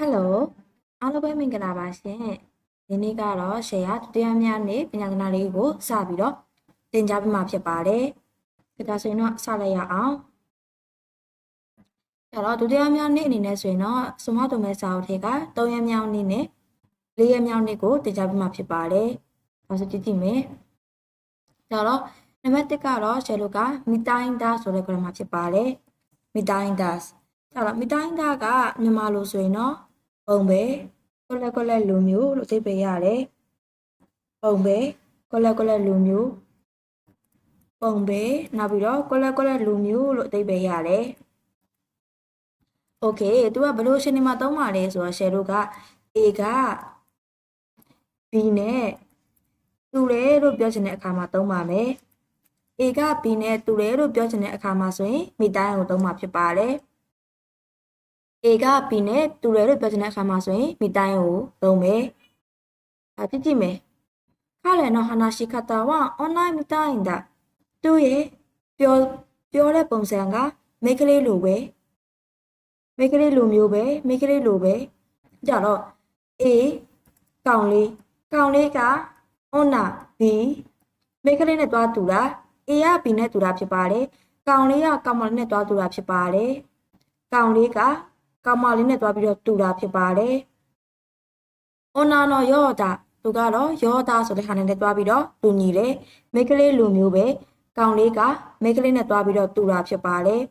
Hello အားလုံးပဲမင်္ဂလာပါရှင်ဒီနေ့ကတော့ရှယ်ယာဒုတိယမြောက်နေ့ပညာသင်တန်းလေးကိုစပြီးတော့သင်ကြားပေးမှာဖြစ်ပါတယ်ဒါဆိုရင်တော့စလိုက်ရအောင်အဲ့တော့ဒုတိယမြောက်နေ့အနေနဲ့ဆိုရင်တော့စမတုံမဲ့စာအုပ်ထဲက3ရက်မြောက်နေ့နဲ့4ရက်မြောက်နေ့ကိုသင်ကြားပေးမှာဖြစ်ပါတယ်ဒါဆိုကြည့်ကြည့်မယ်ဒါတော့နံပါတ်1ကတော့ရှယ်လိုကမီတိုင်းဒါဆိုတဲ့ grammar ဖြစ်ပါတယ်မီတိုင်းဒါဒါတော့မီတိုင်းဒါကမြန်မာလိုဆိုရင်တော့ပုံပဲကိုလက်လူမျိုးလို့အဓိပ္ပာယ်ရတယ်ပုံပဲကိုလက်လူမျိုးပုံပဲနောက်ပြီးတော့ကိုလက်လူမျိုးလို့အဓိပ္ပာယ်ရတယ်โอเคသူကဘယ်လိုရှင်းနေမှာသုံးပါလဲဆိုတော့ရှယ်တို့က A က B နဲ့တူတယ်လို့ပြောချင်တဲ့အခါမှာသုံးပါမယ် A က B နဲ့တူတယ်လို့ပြောချင်တဲ့အခါမှာဆိုရင်မိတိုင်းကိုသုံးမှာဖြစ်ပါတယ်A က B နဲ့တူတယ်လို့ပြောချင်တဲ့အခါမှာဆိုရင်မိတိုင်းကိုသုံးမယ်ကြည့်မယ်ခါလည်းတော့ဟာနာရှိခတာဝအွန်လိုင်းမိတိုင်းတာသူရဲ့ပြောတဲ့ပုံစံကမိတ်ကလေးလိုပဲမိတ်ကလေးလိုမျိုးပဲမိတ်ကလေးလိုပဲကြတော့ A ကောင်လေးက on နာ B မိတ်ကလေးနဲ့တွားတူတာ A က B နဲ့တူတာဖြစ်ပါတယ်ကောင်လေးကကောင်မလေးနဲ့တွားတူတာဖြစ်ပါတယ်ကောင်လေးကကောင်မလေးနဲ့တွားပြီးတော့တူတာဖြစ်ပါတယ်။ on နာတော့ရောတာသူကတော့ရောတာဆိုတဲ့ဟာနဲ့တွားပြီးတော့တူညီတယ်မိတ်ကလေးလိုမျိုးပဲကောင်လေးကမိတ်ကလေးနဲ့တွားပြီးတော့တူတာဖြစ်ပါတယ်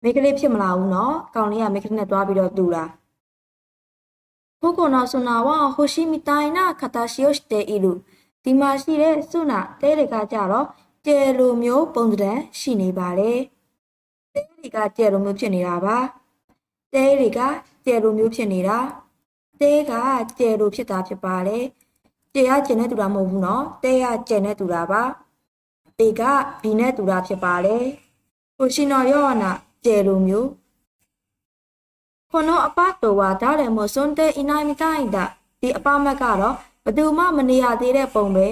မိတ်ကလေးဖြစ်မလာဘူးเนาะကောင်လေးကမိတ်ကလေးနဲ့တွားပြီးတော့တူတာကိုကိုနော်ဆုနာဝဟိုရှိမီတိုင်နာခတာရှိယိုရှ်တေအီလူဒီမှာရှိတဲ့ဆုနာတဲတွေကကြတော့ကျဲလိုမျိုးပုံစံရှိနေပါတယ်တဲတွေကကျဲလိုမျိုးဖြစ်နေတာပါတဲတွေကကျဲလိုမျိုးဖြစ်နေတာတဲကကျဲလိုဖြစ်တာဖြစ်ပါတယ်တဲကကျဲနဲ့တူတာမဟုတ်ဘူးเนาะတဲကကျဲနဲ့တူတာပါတေက B နဲ့တူတာဖြစ်ပါတယ်ဟိုရှိနော်ရောနာကျဲလိုမျိုးこのアパートは誰も住んでいないみたいだဒီအပါမက်ကတော့ဘယ်သူမှမနေရသေးတဲ့ပုံပဲ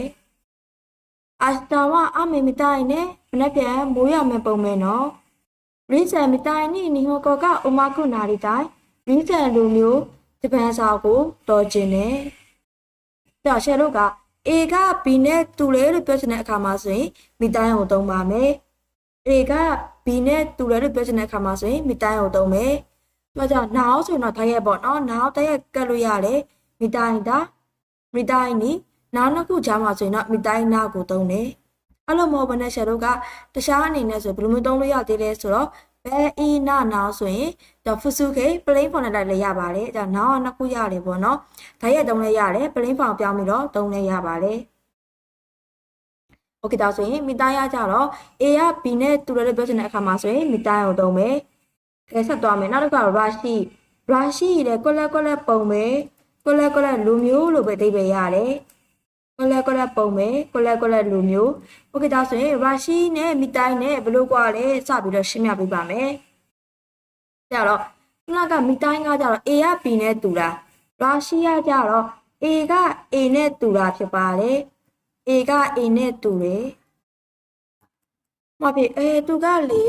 明日は雨みたいねမနေ့ပြန်မိုးရမယ့်ပုံပဲနော်リーゼみたいに日本語がうまくなりたいリーゼလိုမျိုးဂျပန်စာကိုတော်ကျင်တယ်ဒါရှယ်တို့က A က B နဲ့တူတယ်လို့ပြောချင်တဲ့အခါမှာဆိုရင်မိတိုင်းကိုသုံးပါမယ် A က B နဲ့တူတယ်လို့ပြောချင်တဲ့အခါမှာဆိုရင်မိတိုင်းကိုသုံးမယ်ဒါကြောင့်nowဆိုရင်တော့တိုက်ရိုက်ပေါ့နော် now တိုက်ရိုက်ကတ်လို့ရတယ်မိတိုင်းဒါမိတိုင်းနီnowနှစ်ခုကြားမှာဆိုရင်တော့မိတိုင်းနာကိုသုံးတယ်အဲ့လိုမဟုတ်ဘဲနဲ့ရှယ်တို့ကတခြားအနေနဲ့ဆိုဘယ်လိုမျိုးသုံးလို့ရသေးလဲဆိုတော့ဘယ်အီနာnowဆိုရင်တော့ဖူစုခေ plain form နဲ့လိုက်လည်းရပါတယ်ဒါကြောင့် now ကနှစ်ခုရတယ်ပေါ့နော်တိုက်ရိုက်သုံးလည်းရတယ် plain form ပြောင်းပြီးတော့သုံးလည်းရပါတယ်โอเคဒါဆိုရင်မိတိုင်းရကြတော့ A က B နဲ့တူတယ်လို့ပြောချင်တဲ့အခါမှာဆိုရင်မိတိုင်းကိုသုံးမယ်ကဲဆက်သွားမယ်နောက်တစ်ခါrashi တဲ့ကိုလက်ပုံပဲကိုလက်လူမျိုးလို့ပဲအဓိပ္ပာယ်ရတယ်ကိုလက်ပုံပဲကိုလက်လူမျိုးโอเคဒါဆိုရင် rashi နဲ့မိတိုင်းနဲ့ဘယ်လိုကွာလဲစပြီးတော့ရှင်းပြပေးပါမယ်ကြတော့ခုနကမိတိုင်းကကြတော့ A က B နဲ့တူတာ rashi ကကြတော့ A က A နဲ့တူတာဖြစ်ပါတယ် A က A နဲ့တူတယ်မဖြစ်သူကလေ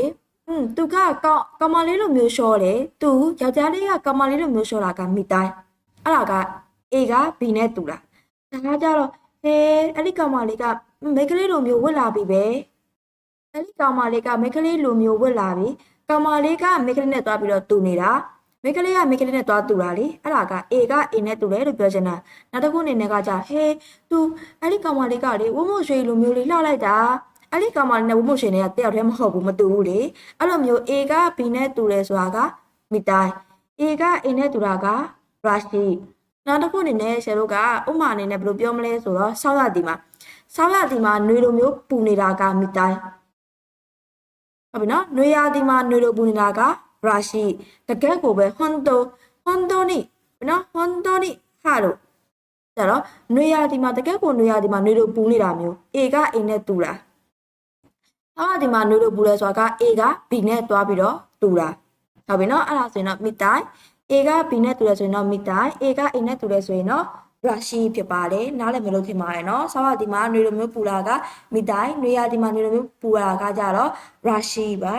သူကကောင်မလေးလိုမျိုးရှော့တယ်သူယောက်ျားလေးကကောင်မလေးလိုမျိုးရှော့တာကမိတိုင်းအဲ့ဒါက A က B နဲ့တူတာဒါကကြတော့အဲ့ဒီကောင်မလေးကမိန်းကလေးလိုမျိုးဝတ်လာပြီပဲအဲ့ဒီကောင်မလေးကမိန်းကလေးလိုမျိုးဝတ်လာပြီကောင်မလေးကမိန်းကလေးနဲ့တွားပြီးတော့တူနေတာမိန်းကလေးကမိန်းကလေးနဲ့တွားတူတာလေအဲ့ဒါက A က A နဲ့တူတယ်လို့ပြောချင်တာနောက်တစ်ခုအနေနဲ့ကကြသူအဲ့ဒီကောင်မလေးကလေဝမို့ရွှေလိုမျိုးလေးလှလိုက်တာအဲ့ဒီကောင်မလေးနဲ့ဝမို့ရွှေနဲ့တယောက်တည်းမဟုတ်ဘူးမတူဘူးလေအဲ့လိုမျိုး A က B နဲ့တူတယ်ဆိုတာကမိတိုင်း A က A နဲ့တူတာက rashi နောက်တစ်ခုအနေနဲ့ရှယ်တို့ကဥမာအနေနဲ့ဘယ်လိုပြောမလဲဆိုတော့ဆောင်းရသည်မှာနှွေလိုမျိုးပူနေတာကမိတိုင်းဟုတ်ပြီနော်နှွေရသည်မှာနှွေလိုပူနေတာက rashi တကယ်ကိုပဲဟွန်တိုနီနော်ဟွန်တိုနီဟာလို့ဒါတော့နှွေရသည်မှာတကယ်ကိုနှွေရသည်မှာနှွေလိုပူနေတာမျိုး A က A နဲ့တူတာဆောင်းရသည်မှာနှွေလိုပူလဲဆိုတာက A က B နဲ့တွားပြီးတော့တူတာဟုတ်ပြီနော်အဲ့ဒါဆိုရင်တော့မိတိုင်း A က B နဲ့တူတယ်ဆိုရင်တော့မိတိုင်း A က A နဲ့တူတယ်ဆိုရင်တော့ rashi ဖြစ်ပါတယ်နားလည်မလို့ထင်ပါတယ်နော်ဆောင်းရသည်မှာနှွေလိုမျိုးပူလာကမိတိုင်းနှွေရသည်မှာနှွေလိုမျိုးပူလာကကြတော့ rashi ပါ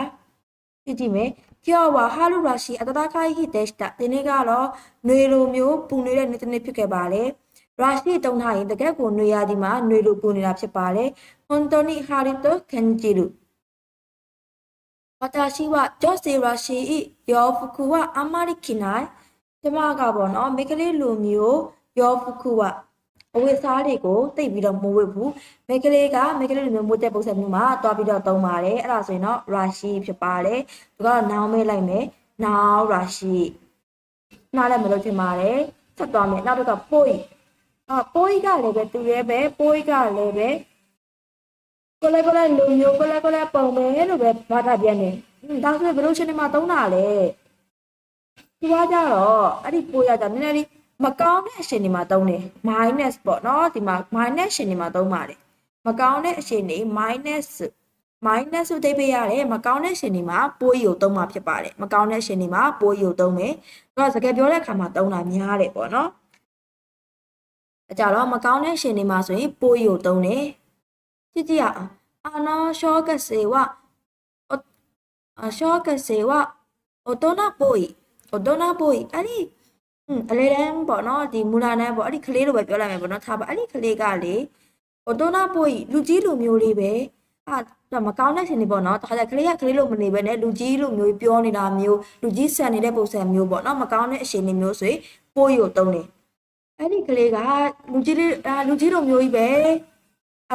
ကြည့်မယ် Kyawa Halu Rashi Ataka Hitesta, the Negaro, Nuelo Mio, Punira Nitanipicabale, Rashi don't hide the Gago Nuyadima, Nuelu Punirapsapale, Montoni Harito, Kenjiru. Watashi wa Josi Rashi, Yofukuwa Amarikinai, Tamagabono, Mikali Lumio, Yofukuwa. အဝတ်စားတွေကိုတိတ်ပြီးတော့မဝတ်ဘူးမိကလေးကမိကလေးလိုမျိုးမိုးတဲ့ပုံစံမျိုးမှာတွားပြီးတော့သုံးပါတယ်အဲ့ဒါဆိုရင်တော့ rashi ဖြစ်ပါတယ်သူကနောင်မေးလိုက်မယ် now rashi နားလည်းမလို့ဖြစ်ပါတယ်ဆက်သွားမယ်နောက်တစ်ခါ poi poi ကလည်းပဲသူရဲ့ပဲ poi ကလည်းပဲကိုလည်းလူမျိုးကိုလည်းပုံပဲလို့ပဲဘာသာပြန်နေဒါဆိုဘယ်လိုချင်းနေမှာသုံးတာလဲသူကကြတော့အဲ့ဒီ poi ကကြနည်းနည်းလေးမကောင်းတဲ့အရှင်တွေမှာသုံးတယ် minus ပေါ့နော်ဒီမှာ minus ရှင်တွေမှာသုံးပါတယ်မကောင်းတဲ့အရှင်တွေ minus ဆိုသိပေးရတယ်မကောင်းတဲ့ရှင်တွေမှာပိုးရီကိုသုံးမှာဖြစ်ပါတယ်မကောင်းတဲ့ရှင်တွေမှာပိုးရီကိုသုံးမယ်သူကစကားပြောတဲ့အခါမှာသုံးတာများတယ်ပေါ့နော်အကြတော့မကောင်းတဲ့ရှင်တွေမှာဆိုရင်ပိုးရီကိုသုံးတယ်ကြည့်အောင်အာနောရှောကစေဝโอโตนาပိုးရီအဲ့ဒီအလေတန်းပေါ့နော်ဒီမူလာနန်းပေါ့အဲ့ဒီကလေးလိုပဲပြောလိုက်မယ်ပေါ့နော်ထားပါအဲ့ဒီကလေးကလေဟိုတိုနာပို့လူကြီးလူမျိုးလေးပဲမကောင်းတဲ့ရှင်တွေပေါ့နော်တခါကျကလေးကကလေးလိုမနေပဲနဲ့လူကြီးလူမျိုးပြောနေတာမျိုးလူကြီးဆန်နေတဲ့ပုံစံမျိုးပေါ့နော်မကောင်းတဲ့အရှင်တွေမျိုးဆိုရင်ပို့ရီကိုတုံးတယ်အဲ့ဒီကလေးကလူကြီးလိုမျိုးကြီးပဲအဲ့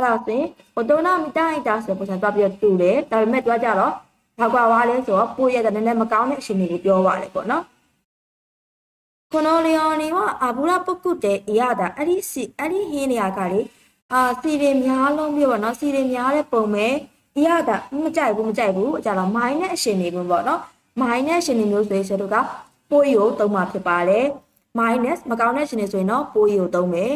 ဒါဆိုရင်ဟိုတိုနာမီတိုင်တာဆိုပုံစံသွားပြီးတော့တူတယ်ဒါပေမဲ့တွားကြတော့ဘာကွာဝါလဲဆိုတော့ပို့ရတဲ့နည်းနည်းမကောင်းတဲ့အရှင်တွေကိုပြောပါလေပေါ့နော်このレオニは油っぽくて嫌だ。ありへねやかり。စီရီများလုံးပြပေါ့နော်စီရီများတဲ့ပုံပဲအရတာမကြိုက်ဘူးကြတော့မိုင်းနဲ့အရှင်နေဘူးပေါ့နော်မိုင်းနဲ့အရှင်နေမျိုးဆိုတို့ကပိုးရီကိုသုံးမှာဖြစ်ပါတယ်မိုင်းနဲ့မကောင်းတဲ့ရှင်နေဆိုရင်တော့ပိုးရီကိုသုံးမယ်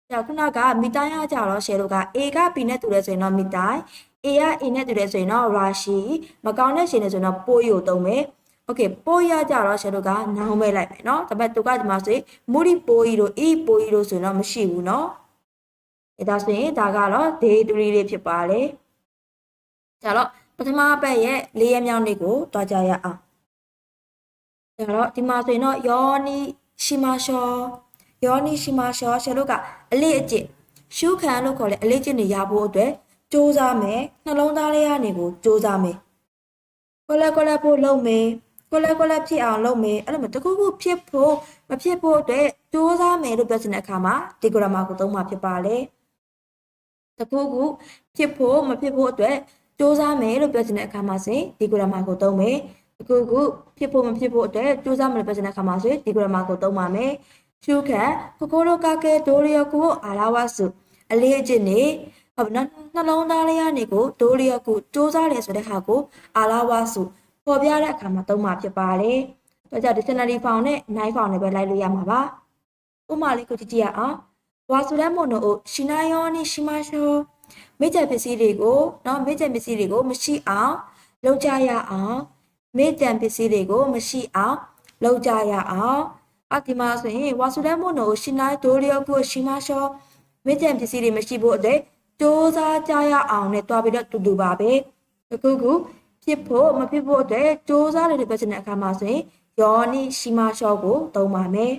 ကြာခုနကမီတိုင်းရကြတော့ရှယ်တို့က A က B နဲ့တူတယ်ဆိုရင်တော့မီတိုင်း A က A နဲ့တူတယ်ဆိုရင်တော့ rashi မကောင်းတဲ့ရှင်နေဆိုရင်တော့ပိုးရီကိုသုံးမယ်Okay ပိုးရကြတော့ရှယ်တို့ကနောင်မဲလိုက်မယ်နော်ဒါပေမဲ့သူကဒီမှာဆိုရင်မူရီပိုးရီတို့အေးပိုးရီတို့ဆိုရင်တော့မရှိဘူးနော်ဒါဆိုရင်ဒါကတော့ day 3လေးဖြစ်ပါတယ်။ဒါတော့ပထမပတ်ရဲ့၄ရက်မြောက်နေ့ကိုတွားကြရအောင်။ဒါတော့ဒီမှာဆိုရင်တော့ယောနီရှိမရှောရှယ်တို့ကအလေးအကျင့်ရှုခံလို့ခေါ်တဲ့အလေးအကျင့်တွေရဖို့အတွက်စူးစမ်းမယ်နှလုံးသားလေးကနေကိုစူးစမ်းမယ်။ကိုလည်းဖို့လုပ်မယ်ကိုလည်းဖြစ်အောင်လုပ်မယ်အဲ့လိုမျိုးတခုခုဖြစ်ဖို့မဖြစ်ဖို့အတွက်စူးစမ်းမယ်လို့ပြောချင်တဲ့အခါမှာဒီဂရမာကိုသုံးမှာဖြစ်ပါလေ။တခုခုဖြစ်ဖို့မဖြစ်ဖို့အတွက်စူးစမ်းမယ်လို့ပြောချင်တဲ့အခါမှာဆိုရင်ဒီဂရမာကိုသုံးမယ်တခုခုဖြစ်ဖို့မဖြစ်ဖို့အတွက်စူးစမ်းမယ်လို့ပြောချင်တဲ့အခါမှာဆိုရင်ဒီဂရမာကိုသုံးပါမယ်ရှုခံကိုကိုလိုကကဲဒိုရီယကိုအာလာဝစုအလေးအကျင့်နေဟုတ်နော်နှလုံးသားလေးကနေကိုဒိုရီယကိုစူးစမ်းတယ်ဆိုတဲ့ဟာကိုအာလာဝစုပေါ်ပြတဲ့အခါမှာသုံးမှာဖြစ်ပါတယ်တော့ကြောင့် dictionary form နဲ့ knife form နဲ့ပဲလိုက်လို့ရမှာပါဥပမာလေးကိုကြည့်ရအောင်ဝါဆိုတဲ့မွန်တို့ရှင်နာယောနိရှိမရှောမိကျပစ္စည်းတွေကိုမိကျပစ္စည်းတွေကိုမရှိအောင်လုပ်ကြရအောင်မိကျပစ္စည်းတွေကိုမရှိအောင်လုပ်ကြရအောင်ဒီမှာဆိုရင်ဝါဆိုတဲ့မွန်တို့ရှင်နာဒိုရီယကိုရှိမရှောမိကျပစ္စည်းတွေမရှိဖို့အတွက်စူးစမ်းကြရအောင်နဲ့တွားပြီးတော့တူပါပဲတခုခုဖြစ်ဖို့မဖြစ်ဖို့အတွက်စူးစမ်းနေတဲ့ပြောချင်တဲ့အခါမှာဆိုရင်ယောနိရှိမရှောကိုသုံးပါမယ်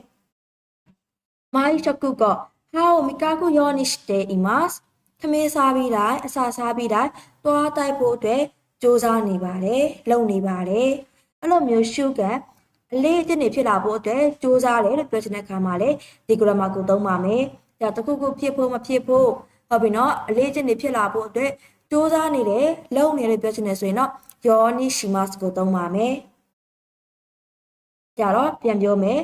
မိုင်းချက်ကုကဟာမီကာကိုယောနိしていますခမေးစားပြီးတိုင်းအစာစားပြီးတိုင်းတွားတိုက်ဖို့အတွက်စူးစမ်းနေပါတယ်လုပ်နေပါတယ်အဲ့လိုမျိုးရှုကအလေးအကျင့်တွေဖြစ်လာဖို့အတွက်စူးစမ်းတယ်လို့ပြောချင်တဲ့အခါမှာလေဒီဂရမာကိုသုံးပါမယ်ဒါတခုခုဖြစ်ဖို့မဖြစ်ဖို့ဟုတ်ပြီနော်အလေးအကျင့်တွေဖြစ်လာဖို့အတွက်စူးစမ်းနေတယ်လုပ်နေတယ်ပြောချင်တယ်ဆိုရင်တော့ယောနိရှိမတ်ကိုသုံးပါမယ်ကြတော့ပြန်ပြောမယ်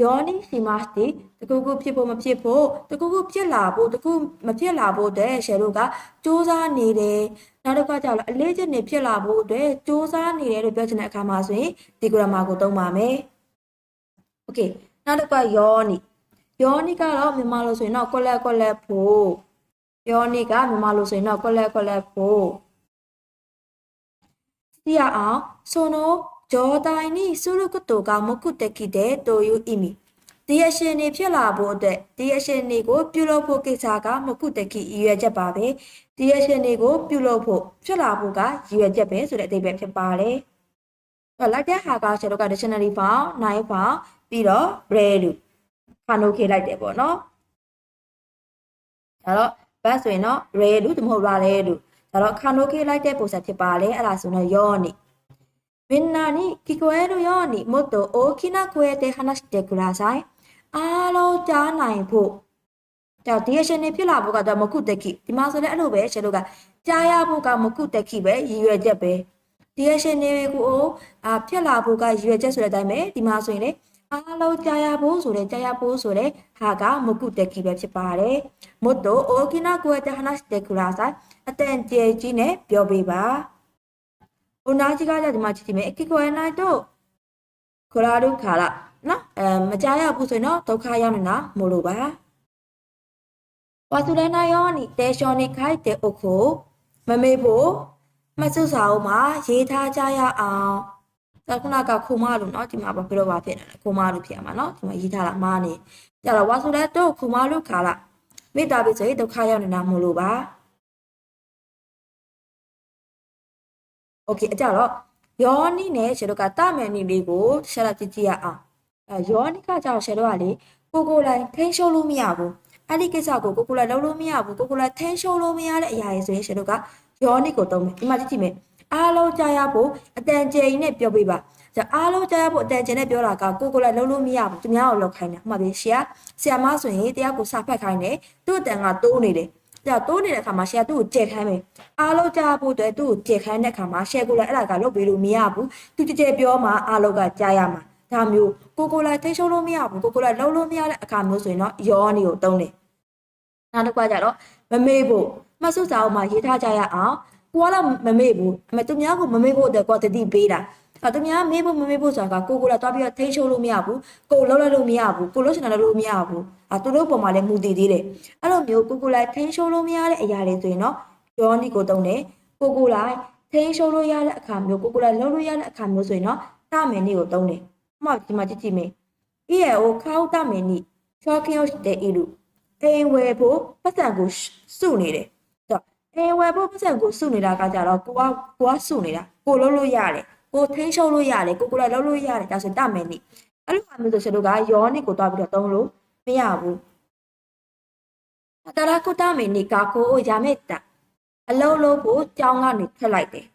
ယောနိရှိမတ်ဒီတခုခုဖြစ်ဖို့မဖြစ်ဖို့တခုခုဖြစ်လာဖို့တခုမဖြစ်လာဖို့တဲ့ရှယ်တို့ကစူးစမ်းနေတယ်နောက်တစ်ခါကျတော့အလေးကျင့်နေဖြစ်လာဖို့အတွက်စူးစမ်းနေတယ်လို့ပြောချင်တဲ့အခါမှာဆိုရင်ဒီဂရမာကိုသုံးပါမယ်โอเคနောက်တစ်ခါယောနိကတော့မြန်မာလိုဆိုရင်တော့ကိုလက်ဖို့ယောနိကမြန်မာလိုဆိုရင်တော့ကိုလက်ဖို့သိရအောင်ဆိုနိုဂျောတိုင်းနိစုရုကတိုကမကုတကိတဲ့တိုယူအီမီတရားရှင်နေဖြစ်လာဖို့အတွက်တရားရှင်နေကိုပြုလုပ်ဖို့ကိစ္စကမကုတကိရည်ရွယ်ချက်ပါပဲတရားရှင်နေကိုပြုလုပ်ဖို့ဖြစ်လာဖို့ကရည်ရွယ်ချက်ပဲဆိုတဲ့အဓိပ္ပာယ်ဖြစ်ပါတယ် လိုက်တဲ့ဟာကဆရာတို့က dictionary form 9 form ပြီးတော့ rare ခါနိုခေလိုက်တယ်ပေါ့နော်ဒါတော့ bus ဆိုရင်တော့ rare လို့တမဟုတ် rare လို့ဒါတော့ခါနိုခေလိုက်တဲ့ပုံစံဖြစ်ပါလေအဲ့ဒါဆိုတော့ယောနိみんなに聞こえるようにもっと大きな声で話してください。အားလုံးကြားနိုင်ဖို့ဒါဒီအရှင်နေဖြစ်လာဖို့ကတော့မကုတခိဒီမှာဆိုလည်းအဲ့လိုပဲရှင်တို့ကကြားရဖို့ကမကုတခိပဲရည်ရွယ်ချက်ပဲဒီအရှင်နေကိုဖြစ်လာဖို့ကရည်ရွယ်ချက်ဆိုတဲ့အတိုင်းပဲဒီမှာဆိုရင်လေအားလုံးကြားရဖို့ဆိုတဲ့ကြားရဖို့ဆိုတဲ့ဟာကမကုတခိပဲဖြစ်ပါတယ်မတ်တိုအိုကီနာကိုတဲ့話してくださいအတန်ကျဲကြီးနဲ့ပြောပေးပါဟိုနာကြီးကကြဒီမှာကြည့်ကြည့်မယ်အကိကိုရနိုင်တော့ခရာဒုခါလာနော်မကြားရဘူးဆိုရင်တော့ဒုက္ခရောက်နေတာမို့လို့ပါဝါစုရနာယောနိတေရှောနိခိုက်တဲ့အခုမမေဖို့မဆုစာအုပ်မှာရေးထားကြရအောင်ဒါခုနကခုမလို့เนาะဒီမှာဘာဖြစ်လို့ပါဖြစ်နေလဲခုမလို့ဖြစ်ရမှာเนาะဒီမှာရေးထားတာမှားနေကြတော့ဝါစုရတော့ခုမလို့ခါလာမေတ္တာပိဆိုရင်ဒုက္ခရောက်နေတာမို့လို့ပါโอเคအကြတော့ယောနိနဲ့ရှေတို့ကတမယ်နိလေးကိုဆက်လက်ကြည့်ကြရအောင်ယောနိကကြောင့်ရှေတို့ကလေကိုလိုက်ထိန်းရှုံးလို့မရဘူးအဲ့ဒီကိစ္စကိုကိုလိုက်လုံးလို့မရဘူးကိုလိုက်ထိန်းရှုံးလို့မရတဲ့အရာတွေဆိုရင်ရှေတို့ကယောနိကိုတုံးမယ်ဒီမှာကြည့်ကြည့်မယ်အားလုံးကြားရဖို့အတန်ကျင်နဲ့ပြောပြပါじゃအားလုံးကြားရဖို့အတန်ကျင်နဲ့ပြောတာကကိုလိုက်လုံးလို့မရဘူးသူများကိုလောက်ခိုင်းတယ်မှတ်ပြီဆရာမဆိုရင်တရားကိုစာဖတ်ခိုင်းတယ်သူ့အတန်ကတိုးနေတယ်じゃတိုးနေတဲ့အခါမှာရှယ်သူ့ကိုကြက်ခိုင်းမယ်အားလုံးကြားဖို့အတွက်သူ့ကိုကြက်ခိုင်းတဲ့အခါမှာရှယ်ကိုလည်းအဲ့ဒါကလုပ်ပြီးလို့မရဘူးသူကြက်ပြောမှအားလုံးကကြားရမှာဒါမျိုးကိုလိုက်ထိရှုံးလို့မရဘူးကိုလိုက်လုံးလို့မရတဲ့အခါမျိုးဆိုရင်တော့ယောနီကိုတုံးတယ်နောက်တစ်ခါကျတော့မမေ့ဖို့မှတ်စုစာအုပ်မှာရေးထားကြရအောင်ကိုကတော့မမေ့ဘူးအမေသူများကိုမမေ့ဖို့အတွက်ကိုတတိပေးတာသူများမေ့ဖို့မမေ့ဖို့ဆိုတာကကိုလာသွားပြီးတော့ထိရှုံးလို့မရဘူးကိုလုံးလိုက်လို့မရဘူးကိုလို့ရှင်တယ်လို့မရဘူးသူတို့ပုံမှာလည်းမူတည်သေးတယ်အဲ့လိုမျိုးကိုလိုက်ထိရှုံးလို့မရတဲ့အရာတွေဆိုရင်တော့ယောနီကိုတုံးတယ်ကိုလိုက်ထိရှုံးလို့ရတဲ့အခါမျိုးကိုလိုက်လုံးလို့ရတဲ့အခါမျိုးဆိုရင်တော့တမယ်နီကိုတုံးတယ်မှဒီမှာကြည့်ကြည့်မေးအေးရောခေါတမယ်နီချောကင်းဟုတ်တဲ့ဤလူအိမ်ဝယ်ဖို့ပတ်စံကိုစုနေတယ်အိမ်ဝယ်ဖို့ပတ်စံကိုစုနေတာကကြတော့ကိုကစုနေတာကိုလုံးလို့ရတယ်ကိုထိန်းချုပ်လို့ရတယ်ကိုလိုက်လုံးလို့ရတယ်ဒါဆိုတမယ်နိအဲ့လိုမျိုးဆိုရှင်တို့ကယောနိကိုတွားပြီးတော့သုံးလို့မရဘူးတရာကုတမယ်နိကကိုရမေတ္တအလုံးလုံးဖို့ကြောင်းကနေထွက်လိုက်တယ်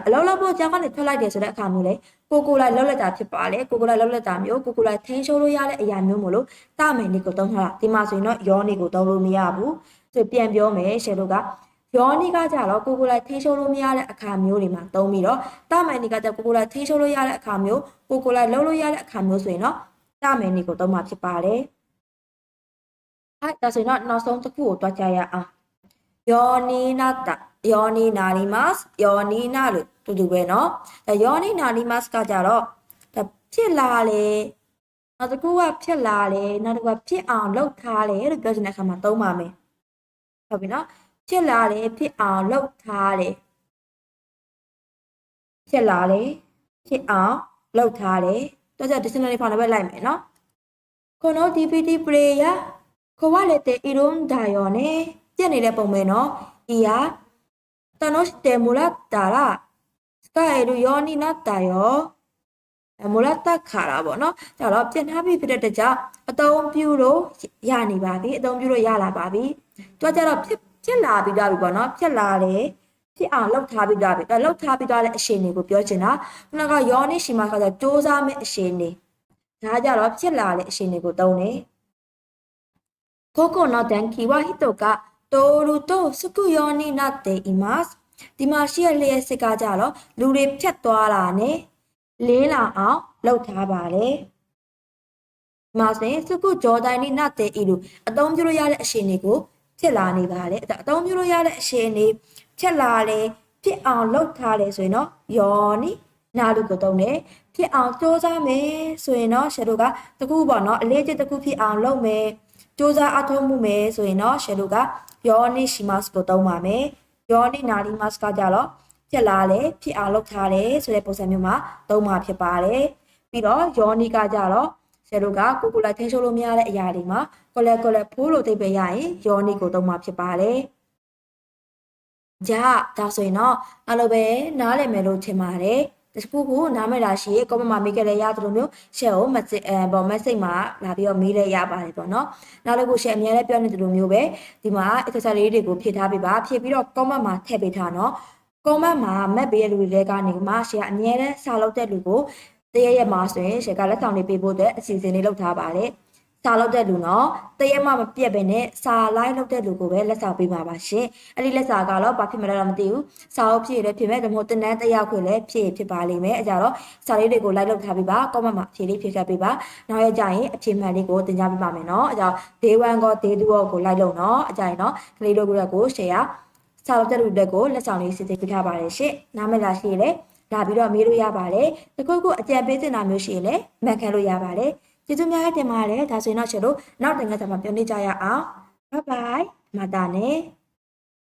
အလုံးလုံးဖို့ကြောင်းကနေထွက်လိုက်တယ်ဆိုတဲ့အခါမျိုးလေကိုလိုက်လုံးလက်တာဖြစ်ပါလေကိုလိုက်လုံးလက်တာမျိုးကိုလိုက်ထိန်းချုပ်လို့ရတဲ့အရာမျိုးမို့လို့တမယ်နိကိုသုံးထားတာဒီမှာဆိုရင်တော့ယောနိကိုသုံးလို့မရဘူးဆိုပြန်ပြောမယ်ရှင်တို့ကယောနိကကြတော့ကိုလိုက်ထိရှုံးလို့မရတဲ့အခါမျိုးတွေမှာသုံးပြီးတော့တမန်နိကကြကိုလိုက်ထိရှုံးလို့ရတဲ့အခါမျိုးကိုလိုက်လုံးလို့ရတဲ့အခါမျိုးဆိုရင်တော့တမန်နိကိုသုံးမှာဖြစ်ပါတယ်ဒါဆိုရင်တော့နောက်ဆုံးတစ်ခုကိုတွားကြရအောင်ယောနိနာတယောနိနာနီမတ်ယောနိနာလို့တူပဲเนาะယောနိနာနီမတ်ကကြတော့ဖြစ်လာလေနောက်တစ်ခုကဖြစ်လာလေနောက်တစ်ခုကဖြစ်အောင်လုပ်ထားလေလို့ပြောချင်တဲ့အခါမှာသုံးပါမယ်ဟုတ်ပြီเนาะဖြစ်လာတယ်ဖြစ်အောင်လုပ်ထားတယ်ဖြစ်လာတယ်ဖြစ်အောင်လုပ်ထားတယ်တော့ dictionary ဖောင်ပဲလိုက်မယ်เนาะこの DVD プレイヤー壊れているんだよねပြက်နေတဲ့ပုံပဲเนาะいや楽してもらったら使えるようになったよもらったからပေါ့เนาะဒါတော့ပြန်ထားပြီးဖြစ်တဲ့ကြောင့်အသုံးပြုလို့ရနေပါပြီအသုံးပြုလို့ရလာပါပြီတော့ကြတော့ဖြစ်လာပြီးသားပြီပေါ့နော်ဖြစ်လာတယ်ဖြစ်အောင်လှုပ်ထားပြီးသားပြီလှုပ်ထားပြီးသားတဲ့အရှင်တွေကိုပြောချင်တာခုနကယောနိရှိမှကစတိုးစားမဲ့အရှင်တွေဒါကြတော့ဖြစ်လာတဲ့အရှင်တွေကိုသုံးတယ်ကိုကိုနော်တန်ကီဝါဟီတိုကတိုရူတိုစကုယောနိနာတေအီမတ်ဒီမှာရှိရလျက်စစ်ကားကြတော့လူတွေဖြတ်သွားတာနဲ့လင်းလာအောင်လှုပ်ထားပါတယ်မှာဆိုရင်စကုဂျော်ဒိုင်နိနာတေအီလူအသုံးပြုလို့ရတဲ့အရှင်တွေကိုဖြစ်လာနေပါတယ်အသုံးပြုလို့ရတဲ့အရှင်တွေဖြစ်လာလေဖြစ်အောင်လုပ်ထားတယ်ဆိုရင်တော့ယောနိနာလူကိုတုံးတယ်ဖြစ်အောင်စ조사မယ်ဆိုရင်တော့ရှယ်တို့ကတခုပေါ့နော်အလေးကျတခုဖြစ်အောင်လုပ်မယ်စ조사အထောက်မှုမယ်ဆိုရင်တော့ရှယ်တို့ကယောနိရှိမတ်ကိုတုံးပါမယ်ယောနိနာလီမတ်ကကြတော့ဖြစ်လာလေဖြစ်အောင်လုပ်ထားတယ်ဆိုတဲ့ပုံစံမျိုးမှာသုံးမှာဖြစ်ပါတယ်ပြီးတော့ယောနိကကြတော့ဆယ်တို့ကကိုလိုက်ထိန်းချုပ်လို့မရတဲ့အရာတွေမှာကိုလက်ဖိုးလို့သိပဲရရင်ယောနိကိုသုံးမှာဖြစ်ပါတယ်။ဒါဆိုရင်တော့အဲ့လိုပဲနားလည်မယ်လို့ထင်ပါတယ်။ တခုခုနားမလားရှိရေ comment မှာမေးခဲ့လဲရသလိုမျိုး share ကိုmessage မှာလာပြီးတော့မေးလဲရပါတယ်ပေါ့နော်နောက်တစ်ခု share အများနဲ့ပြောနေသလိုမျိုးပဲဒီမှာ exercise လေးတွေကိုဖြည့်ထားပေးပါဖြည့်ပြီးတော့ comment မှာထည့်ပေးထားနော် comment မှာ map ပေးရလူတွေကနေမှာ share အများနဲ့စာလုပ်တဲ့လူကိုတရရက်မှာဆိုရင် share ကလက်ဆောင်လေးပေးဖို့အတွက်အစီအစဉ်လေးလုပ်ထားပါတယ်စာလုပ်တဲ့လူနော်တရက်မှမပြတ်ပဲနဲ့စာလိုက်လုပ်တဲ့လူကိုပဲလက်ဆောင်ပေးပါပါရှင်အဲ့ဒီလက်စာကတော့ဘာဖြစ်မလဲတော့မသိဘူးစာအုပ်ဖြည့်ရဖြစ်မဲ့ဒါမှမဟုတ်တင်တန်းတရားခွင့်လည်းဖြည့်ဖြစ်ပါလိမ့်မယ်အဲကြတော့စာလေးတွေကိုလိုက်လုပ်ထားပေးပါ comment မှာအဖြေလေးဖြည့်ခဲ့ပေးပါနောက်ရကြရင်အဖြေမှန်လေးကိုတင်ပြပေးပါမယ်နော်အဲကြောင့် day 1ကော day 2ကောကိုလိုက်လုပ်နော်အကြရင်နော်ကလေးတို့ကို share စာလုပ်တဲ့လူတွေကိုလက်ဆောင်လေးစီစဉ်ပေးထားပါတယ်ရှင်နားမလားရှိရင်လည်းလာပြီးတော့မေးလို့ရပါတယ်တခုခုအကြံပေးတင်တာမျိုးရှိရင်လည်းမှန်ခံလို့ရပါတယ်ကျေးဇူးများတင်ပါတယ်ဒါဆိုရင်တော့ချက်လို့နောက်တင်ကစားမှာပြောနေကြရအောင် bye bye မတာနဲ့